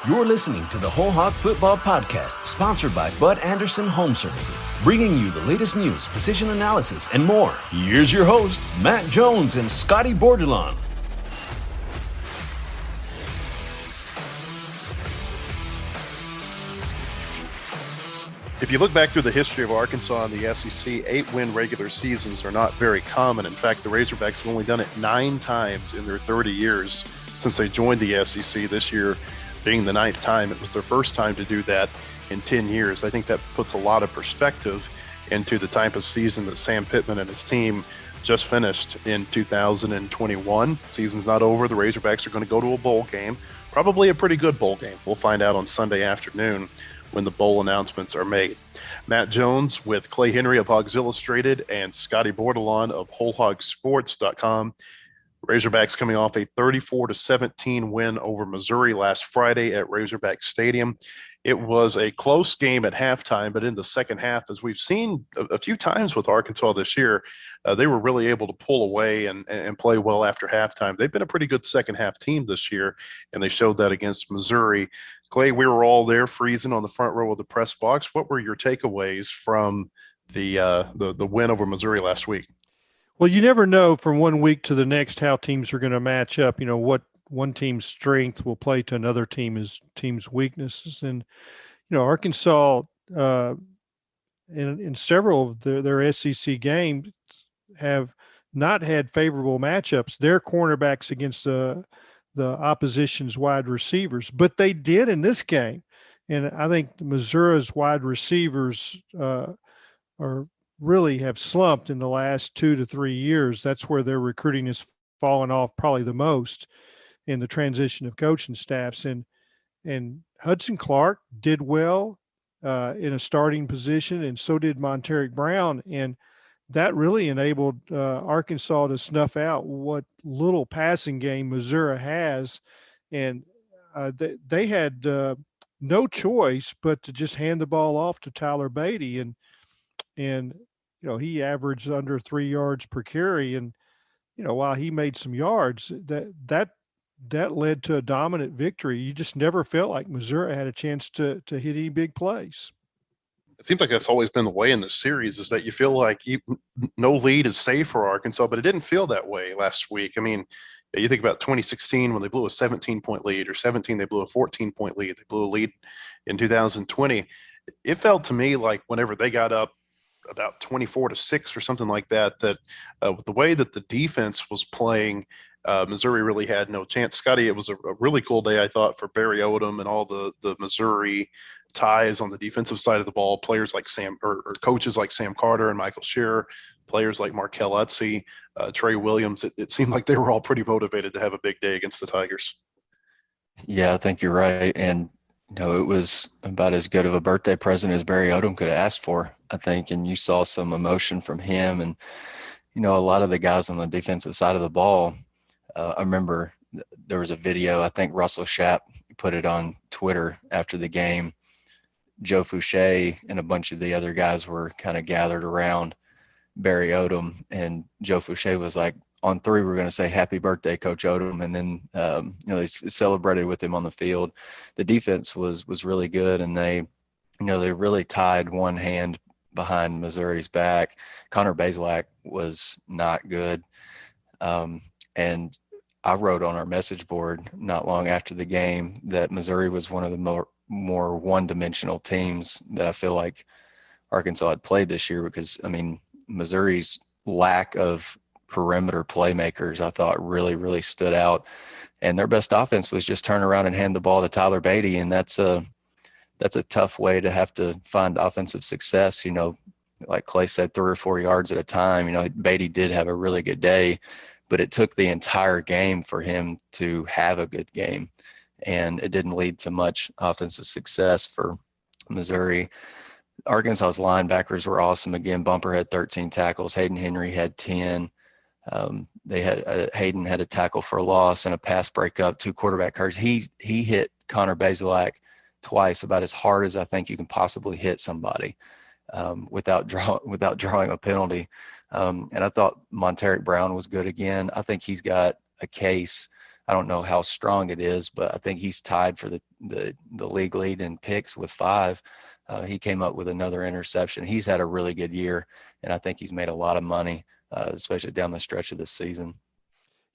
You're listening to the WholeHog Football Podcast, sponsored by Bud Anderson Home Services, bringing you the latest news, position analysis, and more. Here's your hosts, Matt Jones and Scotty Bordelon. If you look back through the history of Arkansas and the SEC, 8-win regular seasons are not very common. In fact, the Razorbacks have only done it 9 times in their 30 years since they joined the SEC. This year being the 9th time, it was their first time to do that in 10 years. I think that puts a lot of perspective into the type of season that Sam Pittman and his team just finished in 2021. Season's not over. The Razorbacks are going to go to a bowl game, probably a pretty good bowl game. We'll find out on Sunday afternoon when the bowl announcements are made. Matt Jones with Clay Henry of Hogs Illustrated and Scotty Bordelon of WholeHogSports.com. Razorbacks coming off a 34-17 win over Missouri last Friday at Razorback Stadium. It was a close game at halftime, but in the second half, as we've seen a few times with Arkansas this year, they were really able to pull away and play well after halftime. They've been a pretty good second half team this year, and they showed that against Missouri. Clay, we were all there freezing on the front row of the press box. What were your takeaways from the win over Missouri last week? Well, you never know from one week to the next how teams are going to match up. You know, what one team's strength will play to another team's weaknesses. And, you know, Arkansas in several of their SEC games have not had favorable matchups. Their cornerbacks against the opposition's wide receivers, but they did in this game. And I think Missouri's wide receivers really have slumped in the last 2 to 3 years. That's where their recruiting has fallen off probably the most in the transition of coaching staffs. And Hudson Clark did well in a starting position, and so did Monteric Brown. And that really enabled Arkansas to snuff out what little passing game Missouri has. And they had no choice but to just hand the ball off to Tyler Beatty. And you know, he averaged under 3 yards per carry. And, you know, while he made some yards, that led to a dominant victory. You just never felt like Missouri had a chance to hit any big plays. It seems like that's always been the way in this series, is that you feel like no lead is safe for Arkansas, but it didn't feel that way last week. I mean, you think about 2016 when they blew a 17-point lead, or 17 they blew a 14-point lead. They blew a lead in 2020. It felt to me like whenever they got up about 24-6 or something like that, with the way that the defense was playing, Missouri really had no chance. Scotty, it was a really cool day, I thought, for Barry Odom and all the Missouri ties on the defensive side of the ball. Players like or coaches like Sam Carter and Michael Shearer, players like Markel Utsey, Trey Williams. It seemed like they were all pretty motivated to have a big day against the Tigers. Yeah, I think you're right. And, you know, it was about as good of a birthday present as Barry Odom could have asked for, I think. And you saw some emotion from him. And, you know, a lot of the guys on the defensive side of the ball, I remember there was a video, I think Russell Shapp put it on Twitter after the game. Joe Fouché and a bunch of the other guys were kind of gathered around Barry Odom, and Joe Fouché was like, on 3, we're going to say happy birthday, Coach Odom. And then, you know, they celebrated with him on the field. The defense was really good, and they really tied one hand behind Missouri's back. Connor Bazelak was not good. And I wrote on our message board not long after the game that Missouri was one of the more one-dimensional teams that I feel like Arkansas had played this year, because, I mean, Missouri's lack of perimeter playmakers, I thought, really, really stood out. And their best offense was just turn around and hand the ball to Tyler Beatty. And that's a tough way to have to find offensive success. You know, like Clay said, 3 or 4 yards at a time. You know, Beatty did have a really good day, but it took the entire game for him to have a good game. And it didn't lead to much offensive success for Missouri. Arkansas's linebackers were awesome. Again, Bumper had 13 tackles. Hayden Henry had 10. They had Hayden had a tackle for a loss and a pass breakup, 2 quarterback hurts. He hit Connor Bazelak twice, about as hard as I think you can possibly hit somebody without drawing a penalty. And I thought Monteric Brown was good again. I think he's got a case. I don't know how strong it is, but I think he's tied for the league lead in picks with 5. He came up with another interception. He's had a really good year, and I think he's made a lot of money, especially down the stretch of this season.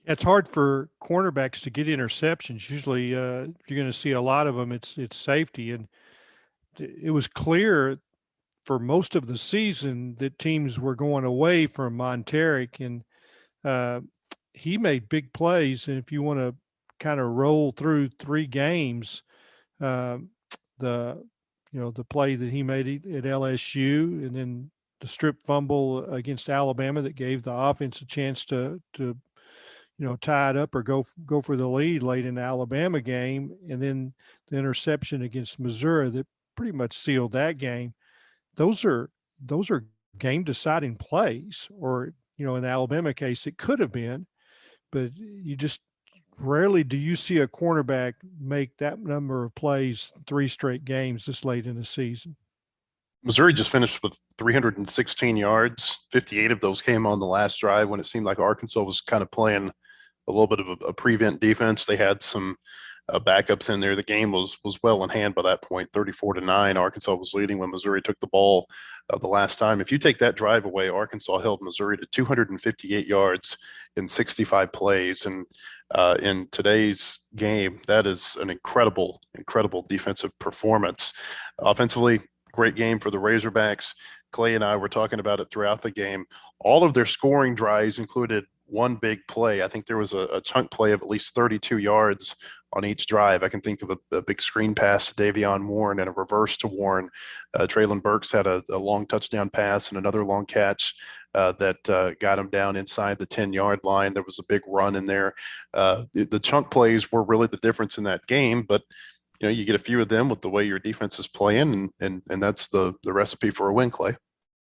It's hard for cornerbacks to get interceptions. Usually, you're going to see a lot of them. It's safety, and it was clear for most of the season that teams were going away from Monteric, and he made big plays. And if you want to kind of roll through 3 games, the play that he made at LSU, and then the strip fumble against Alabama that gave the offense a chance to tie it up or go for the lead late in the Alabama game, and then the interception against Missouri that pretty much sealed that game. Those are game deciding plays, or in the Alabama case it could have been, but you just rarely do you see a cornerback make that number of plays 3 straight games this late in the season. Missouri just finished with 316 yards. 58 of those came on the last drive when it seemed like Arkansas was kind of playing a little bit of a prevent defense. They had some backups in there. The game was well in hand by that point, 34-9. Arkansas was leading when Missouri took the ball the last time. If you take that drive away, Arkansas held Missouri to 258 yards in 65 plays. And in today's game, that is an incredible defensive performance. Offensively, great game for the Razorbacks. Clay and I were talking about it throughout the game. All of their scoring drives included one big play. I think there was a chunk play of at least 32 yards on each drive. I can think of a big screen pass to Davion Warren and a reverse to Warren. Traylon Burks had a long touchdown pass and another long catch that got him down inside the 10-yard line. There was a big run in there. The chunk plays were really the difference in that game, but you get a few of them with the way your defense is playing, and that's the recipe for a win, Clay.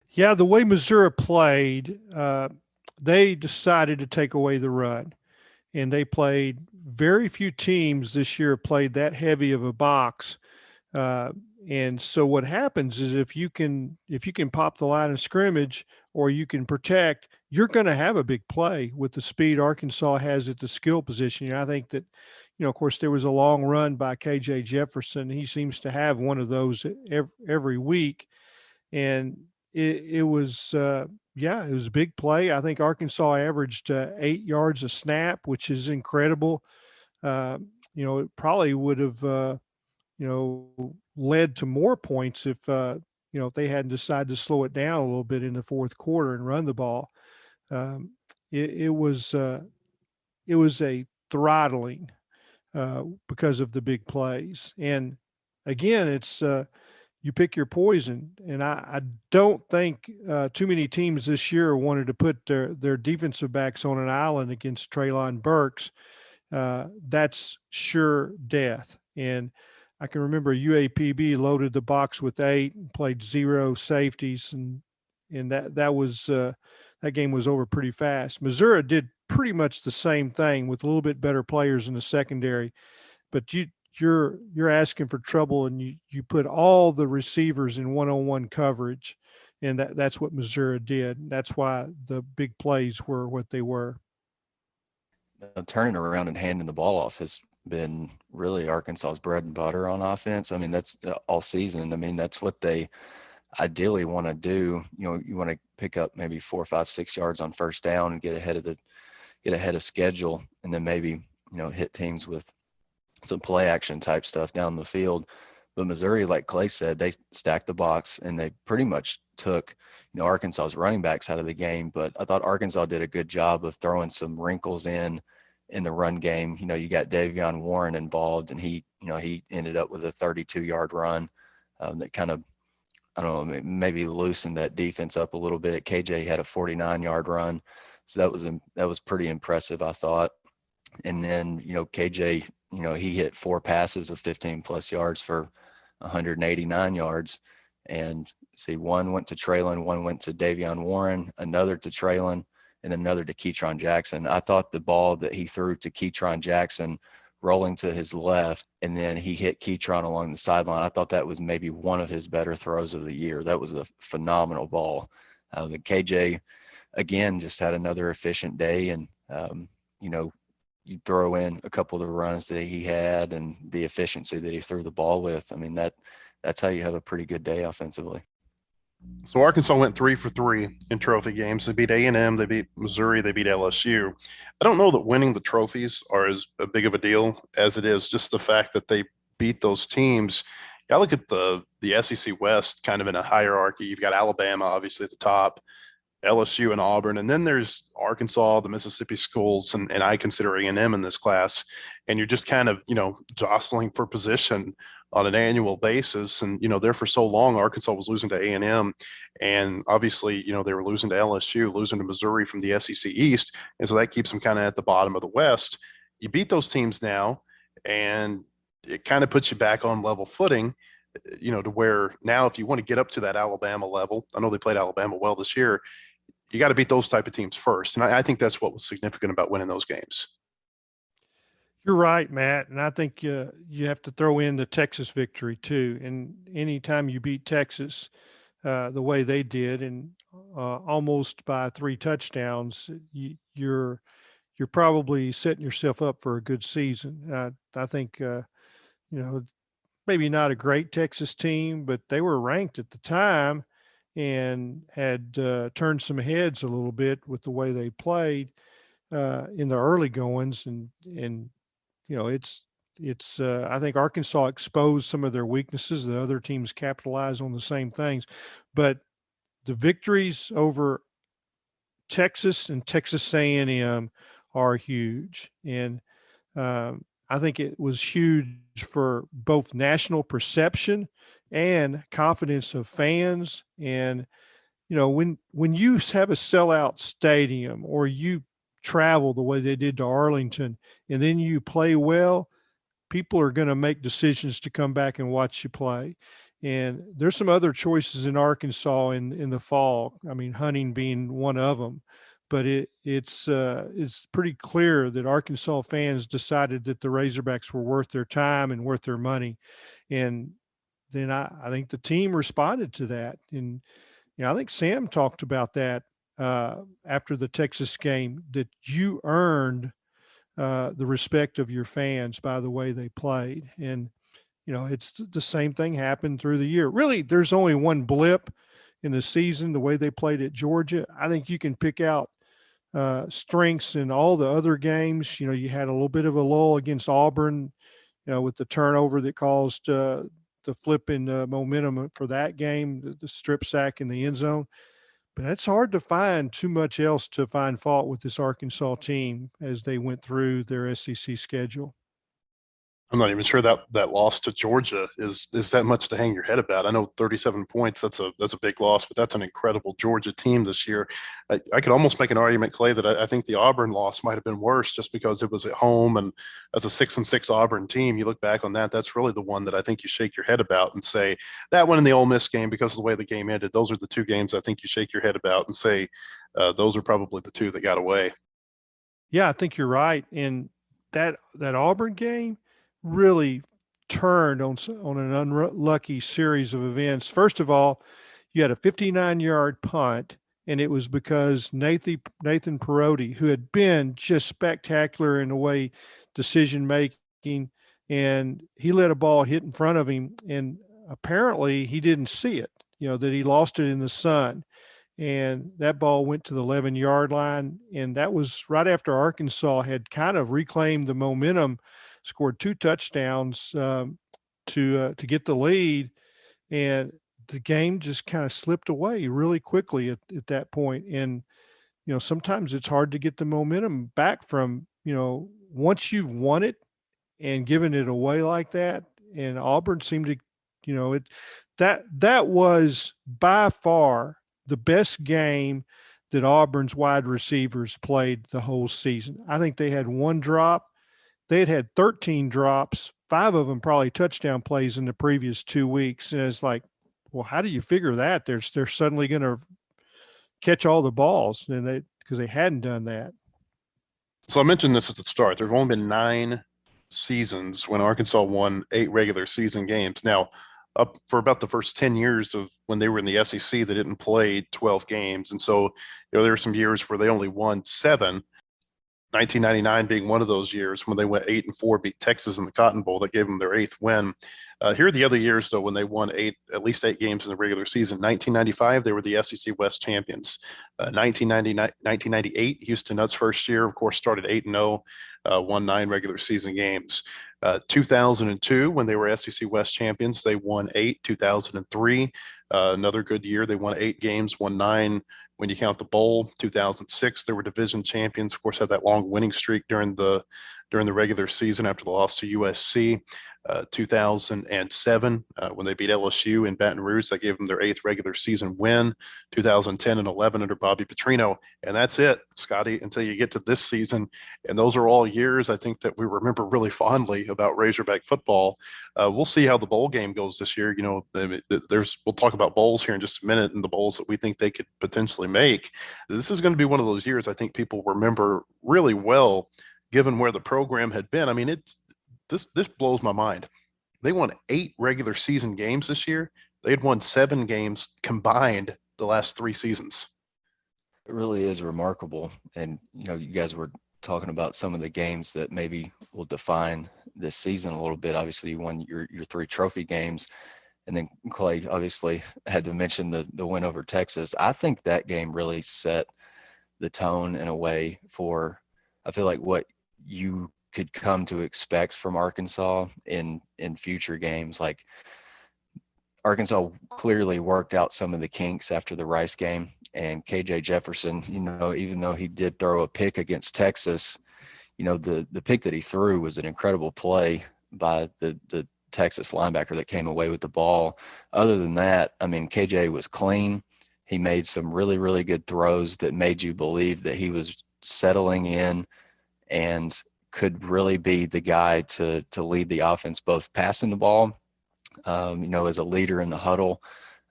Yeah, the way Missouri played, they decided to take away the run, and they played. Very few teams this year have played that heavy of a box, and so what happens is if you can pop the line of scrimmage or you can protect, you're going to have a big play with the speed Arkansas has at the skill position. I think that, of course, there was a long run by KJ Jefferson. He seems to have one of those every week, and it was a big play. I think Arkansas averaged 8 yards a snap, which is incredible. It probably would have, led to more points if they hadn't decided to slow it down a little bit in the fourth quarter and run the ball. It was a throttling because of the big plays. And again, it's you pick your poison. And I don't think too many teams this year wanted to put their defensive backs on an island against Traylon Burks. That's sure death. And I can remember UAPB loaded the box with 8 and played 0 safeties, and that was that game was over pretty fast. Missouri did pretty much the same thing with a little bit better players in the secondary, but you're asking for trouble, and you put all the receivers in one-on-one coverage, and that's what Missouri did. That's why the big plays were what they were. Turning around and handing the ball off has been really Arkansas's bread and butter on offense. I mean, that's all season. I mean, that's what they ideally want to do. You want to pick up maybe 4, 5, 6 yards on first down and get ahead of schedule, and then maybe hit teams with some play action type stuff down the field. But Missouri, like Clay said, they stacked the box and they pretty much took Arkansas's running backs out of the game. But I thought Arkansas did a good job of throwing some wrinkles in the run game. You got Davion Warren involved, and he ended up with a 32-yard run that kind of, I don't know, maybe loosened that defense up a little bit. KJ had a 49-yard run, so that was pretty impressive, I thought. And then KJ, he hit 4 passes of 15+ yards for 189 yards, and one went to Traylon, one went to Davion Warren, another to Traylon, and another to Keytron Jackson. I thought the ball that he threw to Keytron Jackson rolling to his left, and then he hit Keytron along the sideline, I thought that was maybe one of his better throws of the year. That was a phenomenal ball. The KJ, again, just had another efficient day, and, you throw in a couple of the runs that he had and the efficiency that he threw the ball with. I mean, that's how you have a pretty good day offensively. So Arkansas went 3 for 3 in trophy games. They beat A&M, they beat Missouri, they beat LSU. I don't know that winning the trophies are as big of a deal as it is just the fact that they beat those teams. I look at the SEC West kind of in a hierarchy. You've got Alabama obviously at the top, LSU and Auburn, and then there's Arkansas, the Mississippi schools, and I consider A&M in this class. And you're just kind of, jostling for position on an annual basis. And, there for so long, Arkansas was losing to A&M. And obviously, they were losing to LSU, losing to Missouri from the SEC East. And so that keeps them kind of at the bottom of the West. You beat those teams now, and it kind of puts you back on level footing, to where now if you want to get up to that Alabama level, I know they played Alabama well this year, you got to beat those type of teams first. And I think that's what was significant about winning those games. You're right, Matt. And I think you have to throw in the Texas victory too. And anytime you beat Texas the way they did, and almost by 3 touchdowns, you're probably setting yourself up for a good season. I think, maybe not a great Texas team, but they were ranked at the time and had turned some heads a little bit with the way they played in the early goings. And it's I think Arkansas exposed some of their weaknesses. The other teams capitalize on the same things, but the victories over Texas and Texas A&M are huge. And I think it was huge for both national perception and confidence of fans. And, when you have a sellout stadium, or you travel the way they did to Arlington, and then you play well, people are going to make decisions to come back and watch you play. And there's some other choices in Arkansas in the fall. I mean, hunting being one of them. But it's pretty clear that Arkansas fans decided that the Razorbacks were worth their time and worth their money. And then I think the team responded to that. And, I think Sam talked about that after the Texas game, that you earned the respect of your fans by the way they played. And, it's the same thing happened through the year. Really, there's only one blip in the season, the way they played at Georgia. I think you can pick out strengths in all the other games. You had a little bit of a lull against Auburn, with the turnover that caused the flip in momentum for that game, the strip sack in the end zone. But it's hard to find too much else to find fault with this Arkansas team as they went through their SEC schedule. I'm not even sure that loss to Georgia is that much to hang your head about. I know 37 points, that's a big loss, but that's an incredible Georgia team this year. I could almost make an argument, Clay, that I think the Auburn loss might have been worse just because it was at home, and as a 6-6 Auburn team, you look back on that, that's really the one that I think you shake your head about and say, that one in the Ole Miss game, because of the way the game ended, those are the 2 games I think you shake your head about and say those are probably the 2 that got away. Yeah, I think you're right. And that Auburn game really turned on an unlucky series of events. First of all, you had a 59-yard punt, and it was because Nathan Perotti, who had been just spectacular in the way decision-making, and he let a ball hit in front of him, and apparently he didn't see it, that he lost it in the sun. And that ball went to the 11-yard line, and that was right after Arkansas had kind of reclaimed the momentum, scored 2 touchdowns to get the lead, and the game just kind of slipped away really quickly at that point. And sometimes it's hard to get the momentum back from once you've won it and given it away like that. And Auburn seemed to that was by far the best game that Auburn's wide receivers played the whole season. I think they had 1 drop. They had 13 drops, 5 of them probably touchdown plays in the previous 2 weeks. And it's like, well, how do you figure that? They're suddenly going to catch all the balls, and because they hadn't done that. So I mentioned this at the start. There's only been 9 seasons when Arkansas won 8 regular season games. Now, up for about the first 10 years of when they were in the SEC, they didn't play 12 games. And so, there were some years where they only won 7. 1999 being one of those years when they went 8-4, beat Texas in the Cotton Bowl. That gave them their eighth win. Here are the other years, though, when they won at least eight games in the regular season. 1995, they were the SEC West champions. 1998, Houston Nutt's first year, of course, started 8-0, won 9 regular season games. 2002, when they were SEC West champions, they won 8. 2003, another good year. They won 8 games, won 9 when you count the bowl. 2006, they were division champions. Of course, had that long winning streak during the regular season after the loss to USC. 2007, when they beat LSU in Baton Rouge, that gave them their 8th regular season win. 2010 and 11 under Bobby Petrino, and that's it, Scotty, until you get to this season. And those are all years I think that we remember really fondly about Razorback football. We'll see how the bowl game goes this year. You know, we'll talk about bowls here in just a minute, and the bowls that we think they could potentially make. This is going to be one of those years I think people remember really well, given where the program had been. I mean, this blows my mind. They won 8 regular season games this year. They had won 7 games combined the last 3 seasons. It really is remarkable. And, you know, you guys were talking about some of the games that maybe will define this season a little bit. Obviously, you won your 3 trophy games. And then Clay obviously had to mention the win over Texas. I think that game really set the tone in a way for, I feel like, what you could come to expect from Arkansas in future games. Like, Arkansas clearly worked out some of the kinks after the Rice game, and KJ Jefferson, you know, even though he did throw a pick against Texas, you know, the pick that he threw was an incredible play by the Texas linebacker that came away with the ball. Other than that, I mean, KJ was clean. He made some really, really good throws that made you believe that he was settling in and could really be the guy to lead the offense, both passing the ball, you know, as a leader in the huddle.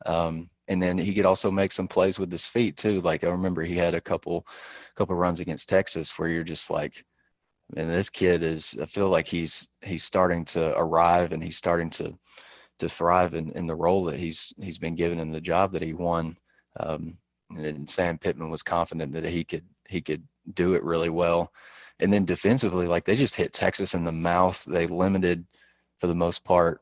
And then he could also make some plays with his feet too. Like, I remember he had a couple runs against Texas where you're just like, man, this kid I feel like he's starting to arrive, and he's starting to thrive in the role that he's been given in the job that he won. And Sam Pittman was confident that he could do it really well. And then defensively, like, they just hit Texas in the mouth. They limited, for the most part,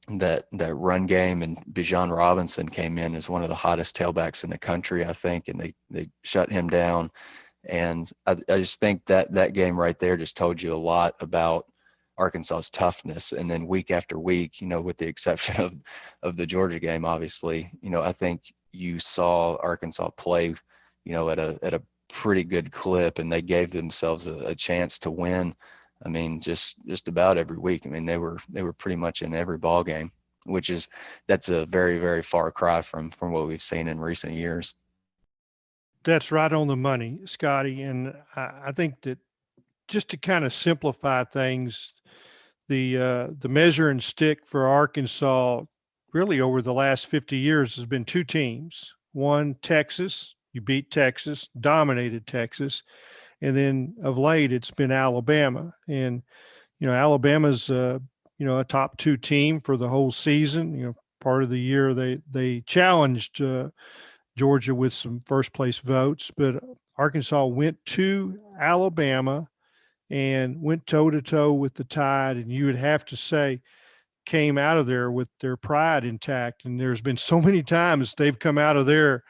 that run game, and Bijan Robinson came in as one of the hottest tailbacks in the country, I think, and they shut him down. And I just think that game right there just told you a lot about Arkansas's toughness. And then week after week, you know, with the exception of the Georgia game, obviously, you know, I think you saw Arkansas play, you know, at a pretty good clip, and they gave themselves a chance to win. I mean, just about every week. I mean, they were pretty much in every ball game, that's a very, very far cry from what we've seen in recent years. That's right on the money, Scotty. And I think that, just to kind of simplify things, the measure and stick for Arkansas really over the last 50 years has been 2 teams. One, Texas. You beat Texas, dominated Texas. And then of late, it's been Alabama. And, you know, Alabama's, you know, a top 2 team for the whole season. You know, part of the year they challenged Georgia with some first place votes, but Arkansas went to Alabama and went toe to toe with the Tide. And you would have to say, came out of there with their pride intact. And there's been so many times they've come out of there,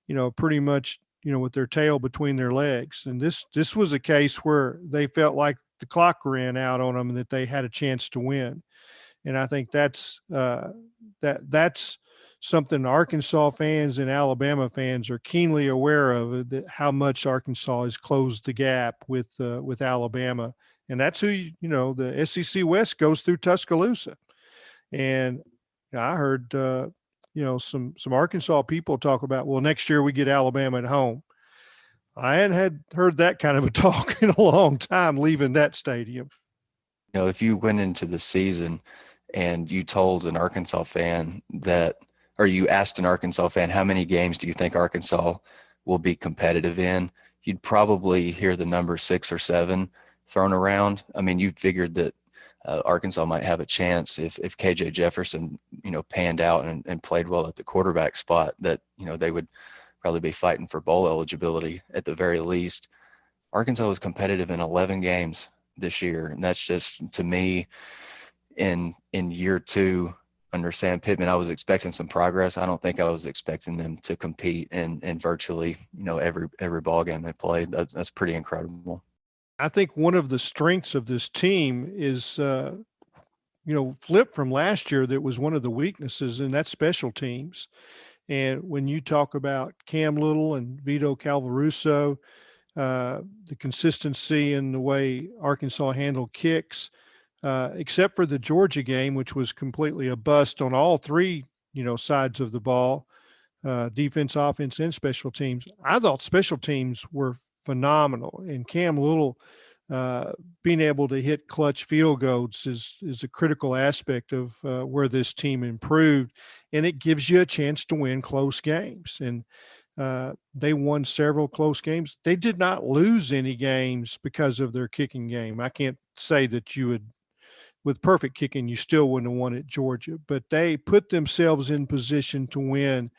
you know, pretty much, you know, with their tail between their legs. And this was a case where they felt like the clock ran out on them and that they had a chance to win. And I think that's something Arkansas fans and Alabama fans are keenly aware of, that how much Arkansas has closed the gap with Alabama. And that's who, you know, the SEC West goes through Tuscaloosa. And you know, I heard, you know, some Arkansas people talk about, well, next year we get Alabama at home. I hadn't heard that kind of a talk in a long time leaving that stadium. You know, if you went into the season and you told an Arkansas fan that, or you asked an Arkansas fan, how many games do you think Arkansas will be competitive in, you'd probably hear the number 6 or 7 thrown around. I mean, you figured that Arkansas might have a chance if KJ Jefferson, you know, panned out and played well at the quarterback spot, that, you know, they would probably be fighting for bowl eligibility at the very least. Arkansas was competitive in 11 games this year. And that's just, to me, in year two under Sam Pittman, I was expecting some progress. I don't think I was expecting them to compete in virtually, every ball game they played. That's pretty incredible. I think one of the strengths of this team is, flip from last year, that was one of the weaknesses, and that's special teams. And when you talk about Cam Little and Vito Calvaruso, the consistency in the way Arkansas handled kicks, except for the Georgia game, which was completely a bust on all three, sides of the ball, defense, offense, and special teams. I thought special teams were phenomenal, and Cam Little being able to hit clutch field goals is a critical aspect of where this team improved, and it gives you a chance to win close games. And they won several close games. They did not lose any games because of their kicking game. I can't say that you would, with perfect kicking, you still wouldn't have won at Georgia, but they put themselves in position to win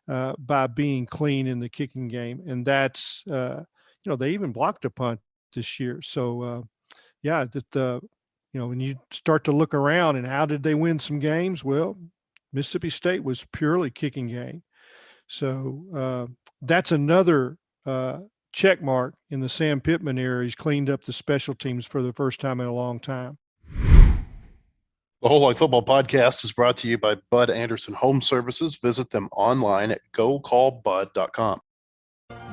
by being clean in the kicking game. And that's, they even blocked a punt this year. So, when you start to look around and how did they win some games? Well, Mississippi State was purely kicking game. So that's another check mark in the Sam Pittman era. He's cleaned up the special teams for the first time in a long time. The WholeHog Football Podcast is brought to you by Bud Anderson Home Services. Visit them online at gocallbud.com.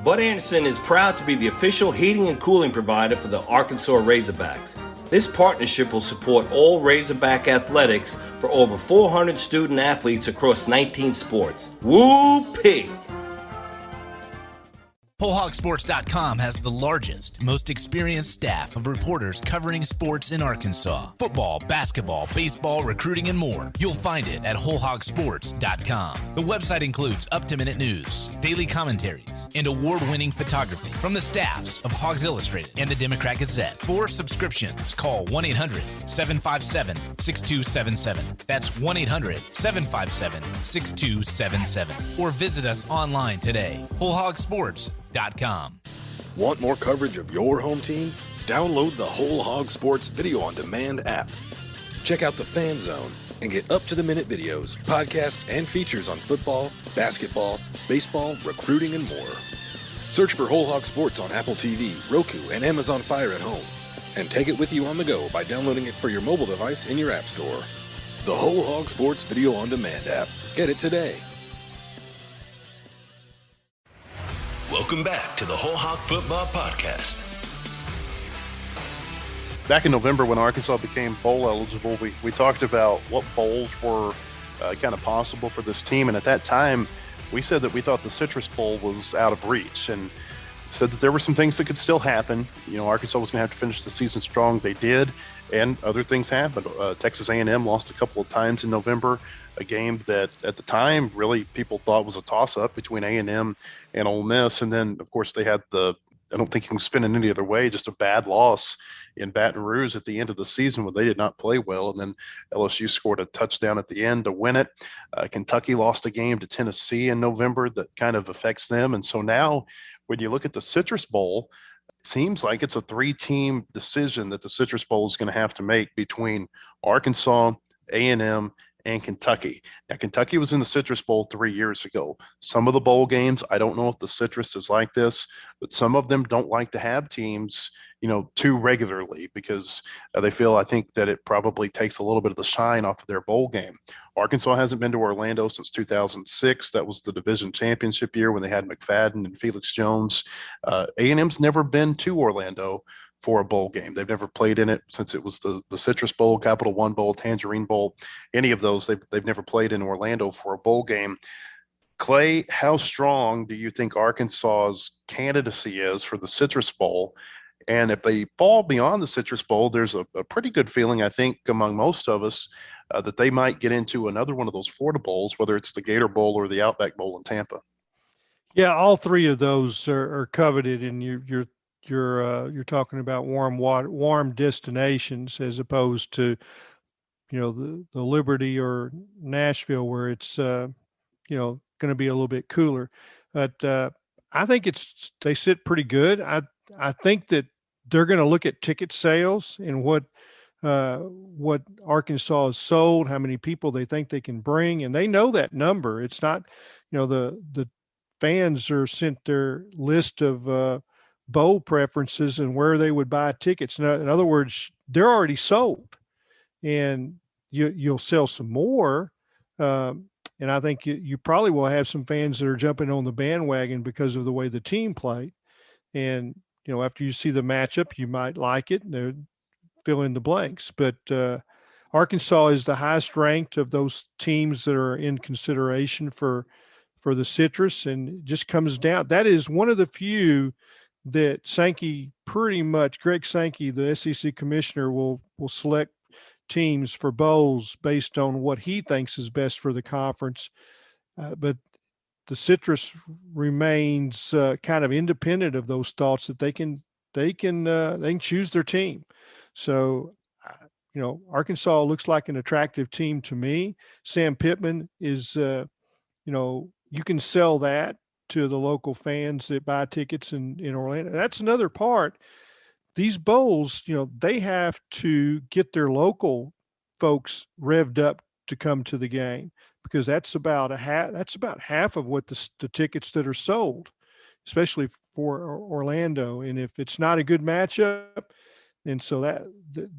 Bud Anderson is proud to be the official heating and cooling provider for the Arkansas Razorbacks. This partnership will support all Razorback athletics for over 400 student athletes across 19 sports. Woo-pig! WholeHogSports.com has the largest, most experienced staff of reporters covering sports in Arkansas. Football, basketball, baseball, recruiting, and more. You'll find it at WholeHogSports.com. The website includes up-to-minute news, daily commentaries, and award-winning photography from the staffs of Hogs Illustrated and the Democrat Gazette. For subscriptions, call 1-800-757-6277. That's 1-800-757-6277. Or visit us online today. WholeHogSports.com. Want more coverage of your home team? Download the Whole Hog Sports Video on Demand app. Check out the Fan Zone and get up-to-the-minute videos, podcasts, and features on football, basketball, baseball, recruiting, and more. Search for Whole Hog Sports on Apple TV, Roku, and Amazon Fire at home. And take it with you on the go by downloading it for your mobile device in your app store. The Whole Hog Sports Video on Demand app. Get it today. Welcome back to the WholeHog Football Podcast. Back in November when Arkansas became bowl eligible, we talked about what bowls were kind of possible for this team. And at that time, we said that we thought the Citrus Bowl was out of reach and said that there were some things that could still happen. Arkansas was going to have to finish the season strong. They did, and other things happened. Texas A&M lost a couple of times in November, a game that at the time really people thought was a toss-up between A&M and Ole Miss. And then, of course, they had I don't think you can spin it any other way, just a bad loss in Baton Rouge at the end of the season when they did not play well. And then LSU scored a touchdown at the end to win it. Kentucky lost a game to Tennessee in November that kind of affects them. And so now when you look at the Citrus Bowl, it seems like it's a three-team decision that the Citrus Bowl is going to have to make between Arkansas, A&M, and Kentucky. Now, Kentucky was in the Citrus Bowl 3 years ago. Some of the bowl games, I don't know if the Citrus is like this, but some of them don't like to have teams, too regularly because they feel, I think, that it probably takes a little bit of the shine off of their bowl game. Arkansas hasn't been to Orlando since 2006. That was the division championship year when they had McFadden and Felix Jones. A&M's never been to Orlando for a bowl game. They've never played in it since it was the Citrus Bowl, Capital One Bowl, Tangerine Bowl, any of those. They've never played in Orlando for a bowl game. Clay, how strong do you think Arkansas's candidacy is for the Citrus Bowl? And if they fall beyond the Citrus Bowl, there's a pretty good feeling, I think, among most of us that they might get into another one of those Florida Bowls, whether it's the Gator Bowl or the Outback Bowl in Tampa. Yeah, all three of those are coveted, and you're talking about warm destinations as opposed to, the Liberty or Nashville where it's, going to be a little bit cooler. But I think they sit pretty good. I think that they're going to look at ticket sales and what Arkansas has sold, how many people they think they can bring, and they know that number. It's not, the fans are sent their list of bowl preferences and where they would buy tickets. In other words, they're already sold, and you'll sell some more. And I think you probably will have some fans that are jumping on the bandwagon because of the way the team played. And, after you see the matchup, you might like it. Fill in the blanks. But Arkansas is the highest ranked of those teams that are in consideration for the Citrus, and it just comes down. That is one of the few that Greg Sankey, the SEC commissioner, will select teams for bowls based on what he thinks is best for the conference. But the Citrus remains kind of independent of those thoughts that they can choose their team. So, Arkansas looks like an attractive team to me. Sam Pittman is, you can sell that to the local fans that buy tickets in Orlando. That's another part. These bowls, they have to get their local folks revved up to come to the game, because that's about half of what the tickets that are sold, especially for Orlando. And if it's not a good matchup, and so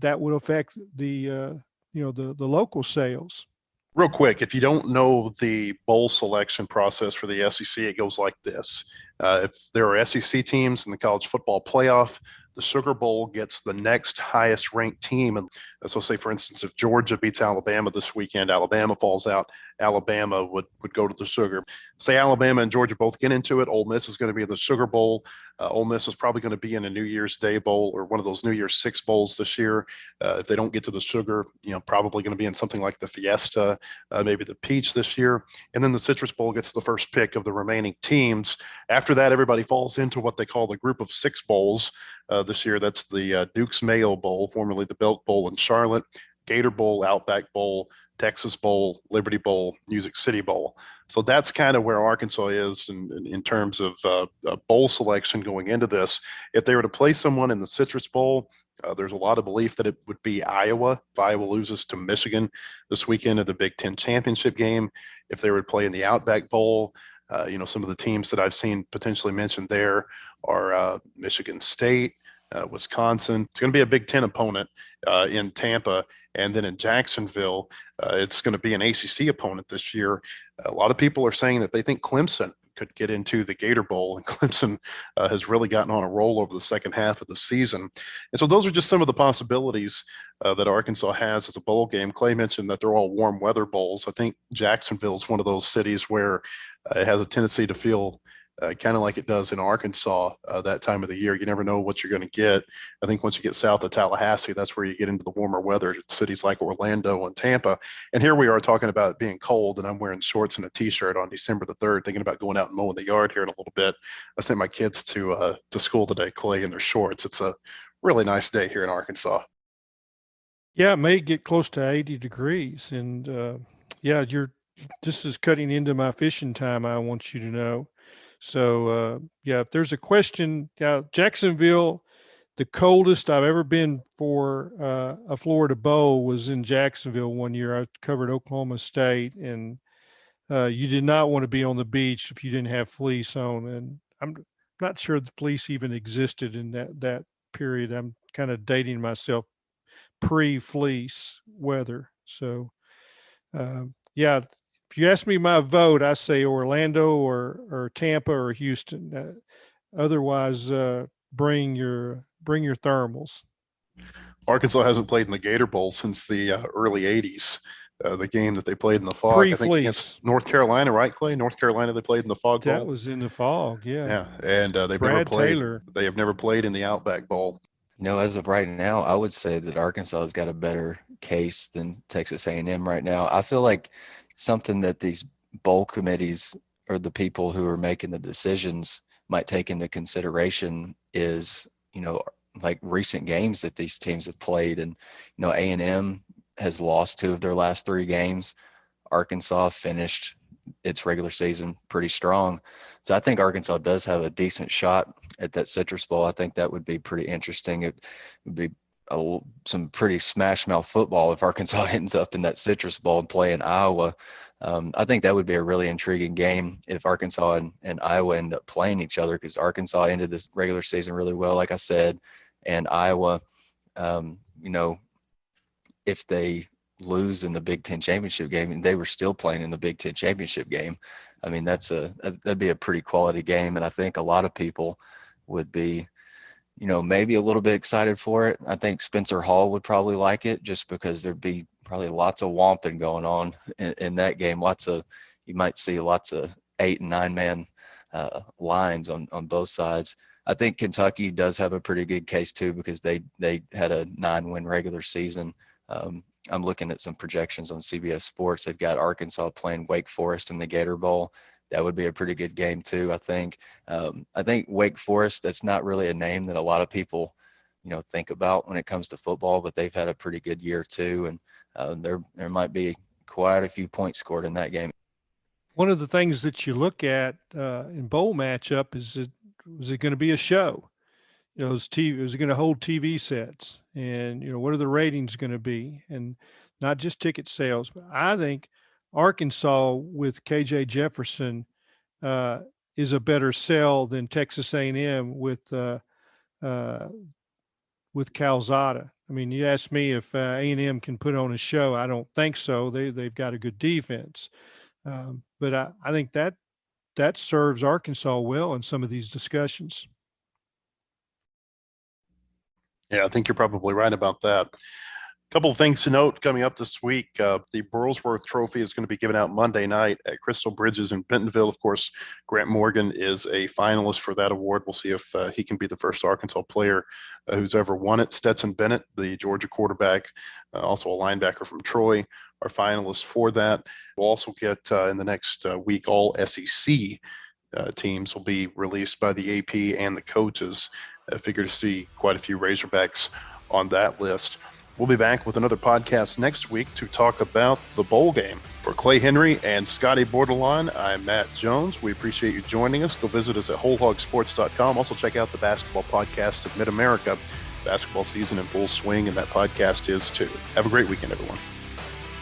that would affect the local sales. Real quick, if you don't know the bowl selection process for the SEC, it goes like this. If there are SEC teams in the college football playoff, the Sugar Bowl gets the next highest ranked team. And so say, for instance, if Georgia beats Alabama this weekend, Alabama falls out, Alabama would go to the Sugar. Say Alabama and Georgia both get into it, Ole Miss is going to be in the Sugar Bowl. Ole Miss is probably going to be in a New Year's Day Bowl or one of those New Year's Six Bowls this year. If they don't get to the Sugar, probably going to be in something like the Fiesta, maybe the Peach this year. And then the Citrus Bowl gets the first pick of the remaining teams. After that, everybody falls into what they call the Group of Six Bowls this year. That's the Duke's Mayo Bowl, formerly the Belk Bowl in Charlotte, Gator Bowl, Outback Bowl, Texas Bowl, Liberty Bowl, Music City Bowl. So that's kind of where Arkansas is in terms of bowl selection going into this. If they were to play someone in the Citrus Bowl, there's a lot of belief that it would be Iowa. If Iowa loses to Michigan this weekend at the Big Ten championship game, if they were to play in the Outback Bowl, some of the teams that I've seen potentially mentioned there are Michigan State, Wisconsin. It's going to be a Big Ten opponent in Tampa. And then in Jacksonville, it's going to be an ACC opponent this year. A lot of people are saying that they think Clemson could get into the Gator Bowl, and Clemson has really gotten on a roll over the second half of the season. And so those are just some of the possibilities that Arkansas has as a bowl game. Clay mentioned that they're all warm weather bowls. I think Jacksonville is one of those cities where it has a tendency to feel kind of like it does in Arkansas that time of the year. You never know what you're going to get. I think once you get south of Tallahassee, that's where you get into the warmer weather, cities like Orlando and Tampa. And here we are talking about it being cold, and I'm wearing shorts and a T-shirt on December the 3rd, thinking about going out and mowing the yard here in a little bit. I sent my kids to school today, Clay, in their shorts. It's a really nice day here in Arkansas. Yeah, it may get close to 80 degrees. And this is cutting into my fishing time, I want you to know. So, if there's a question, Jacksonville, the coldest I've ever been for a Florida Bowl was in Jacksonville one year. I covered Oklahoma State, and you did not want to be on the beach if you didn't have fleece on. And I'm not sure the fleece even existed in that period. I'm kind of dating myself pre-fleece weather. So, if you ask me my vote, I say Orlando or Tampa or Houston. Otherwise, bring your thermals. Arkansas hasn't played in the Gator Bowl since the early 80s. The game that they played in the fog, Pre-fleece. I think against North Carolina, right, Clay? North Carolina, they played in the fog bowl. That was in the fog, yeah. Yeah, and they've Brad never played. Taylor. They have never played in the Outback Bowl. As of right now, I would say that Arkansas has got a better case than Texas A&M right now. I feel like something that these bowl committees or the people who are making the decisions might take into consideration is, like recent games that these teams have played. And, A&M has lost 2 of their last 3 games. Arkansas finished its regular season pretty strong. So I think Arkansas does have a decent shot at that Citrus Bowl. I think that would be pretty interesting. It would be some pretty smash mouth football if Arkansas ends up in that Citrus Bowl and play in Iowa. I think that would be a really intriguing game if Arkansas and Iowa end up playing each other, because Arkansas ended this regular season really well, like I said, and Iowa, if they lose in the Big Ten championship game, and they were still playing in the Big Ten championship game, I mean, that'd be a pretty quality game. And I think a lot of people would be, maybe a little bit excited for it. I think Spencer Hall would probably like it, just because there'd be probably lots of whomping going on in that game. You might see lots of 8 and 9 man lines on both sides. I think Kentucky does have a pretty good case too, because they had a 9-win regular season. I'm looking at some projections on CBS Sports. They've got Arkansas playing Wake Forest in the Gator Bowl. That would be a pretty good game too, I think. I think Wake Forest, that's not really a name that a lot of people, think about when it comes to football, but they've had a pretty good year too. And there might be quite a few points scored in that game. One of the things that you look at in bowl matchup is it going to be a show? Is it going to hold TV sets? And, what are the ratings going to be? And not just ticket sales. But I think Arkansas with KJ Jefferson is a better sell than Texas A&M with Calzada. I mean, you ask me if A&M can put on a show. I don't think so. They've got a good defense. But I think that serves Arkansas well in some of these discussions. Yeah, I think you're probably right about that. A couple of things to note coming up this week. The Burlsworth Trophy is going to be given out Monday night at Crystal Bridges in Bentonville. Of course, Grant Morgan is a finalist for that award. We'll see if he can be the first Arkansas player who's ever won it. Stetson Bennett, the Georgia quarterback, also a linebacker from Troy, are finalists for that. We'll also get in the next week, all SEC teams will be released by the AP and the coaches. I figure to see quite a few Razorbacks on that list. We'll be back with another podcast next week to talk about the bowl game. For Clay Henry and Scotty Bordelon, I'm Matt Jones. We appreciate you joining us. Go visit us at WholeHogSports.com. Also check out the Basketball Podcast of Mid-America. Basketball season in full swing, and that podcast is too. Have a great weekend, everyone.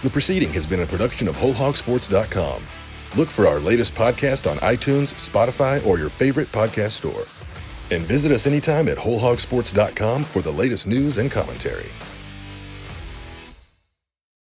The proceeding has been a production of WholeHogSports.com. Look for our latest podcast on iTunes, Spotify, or your favorite podcast store. And visit us anytime at WholeHogSports.com for the latest news and commentary.